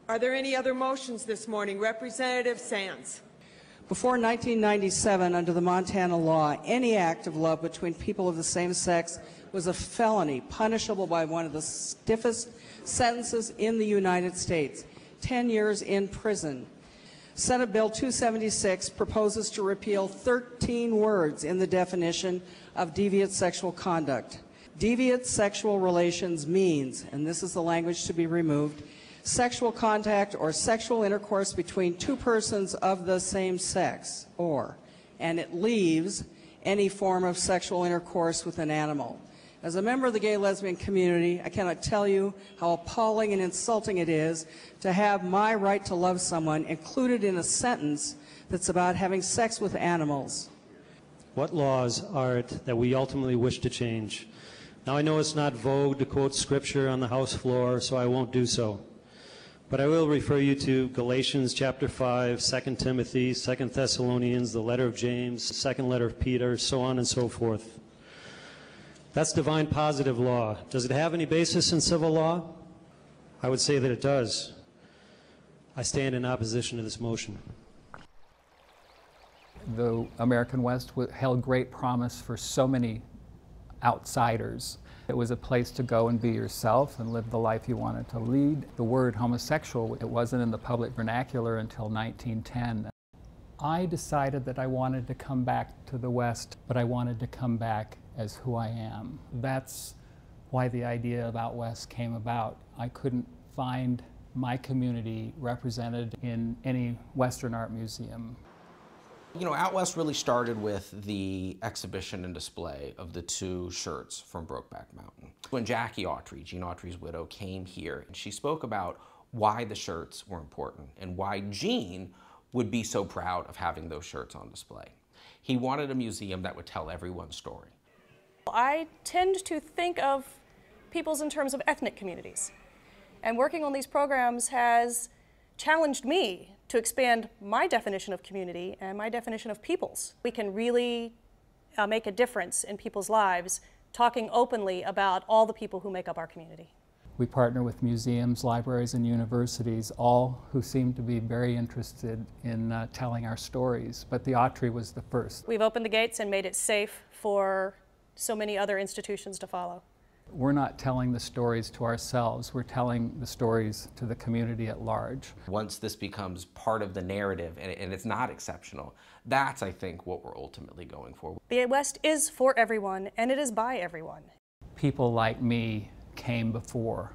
Are there any other motions this morning? Representative Sands. Before 1997, under the Montana law, any act of love between people of the same sex was a felony, punishable by one of the stiffest sentences in the United States, 10 years in prison. Senate Bill 276 proposes to repeal 13 words in the definition of deviant sexual conduct. Deviant sexual relations means, and this is the language to be removed, sexual contact or sexual intercourse between two persons of the same sex, and it leaves any form of sexual intercourse with an animal. As a member of the gay lesbian community, I cannot tell you how appalling and insulting it is to have my right to love someone included in a sentence that's about having sex with animals. What laws are it that we ultimately wish to change? Now, I know it's not vogue to quote scripture on the House floor, so I won't do so. But I will refer you to Galatians chapter 5, 2 Timothy, 2 Thessalonians, the letter of James, second letter of Peter, so on and so forth. That's divine positive law. Does it have any basis in civil law? I would say that it does. I stand in opposition to this motion. The American West held great promise for so many outsiders. It was a place to go and be yourself and live the life you wanted to lead. The word homosexual, it wasn't in the public vernacular until 1910. I decided that I wanted to come back to the West, but I wanted to come back as who I am. That's why the idea of Out West came about. I couldn't find my community represented in any Western art museum. You know, Out West really started with the exhibition and display of the two shirts from Brokeback Mountain. When Jackie Autry, Gene Autry's widow, came here, she spoke about why the shirts were important and why Gene would be so proud of having those shirts on display. He wanted a museum that would tell everyone's story. I tend to think of peoples in terms of ethnic communities, and working on these programs has challenged me to expand my definition of community and my definition of peoples. We can really make a difference in people's lives talking openly about all the people who make up our community. We partner with museums, libraries, and universities, all who seem to be very interested in telling our stories, but the Autry was the first. We've opened the gates and made it safe for so many other institutions to follow. We're not telling the stories to ourselves, we're telling the stories to the community at large. Once this becomes part of the narrative and it's not exceptional, that's, I think, what we're ultimately going for. The West is for everyone, and it is by everyone. People like me came before.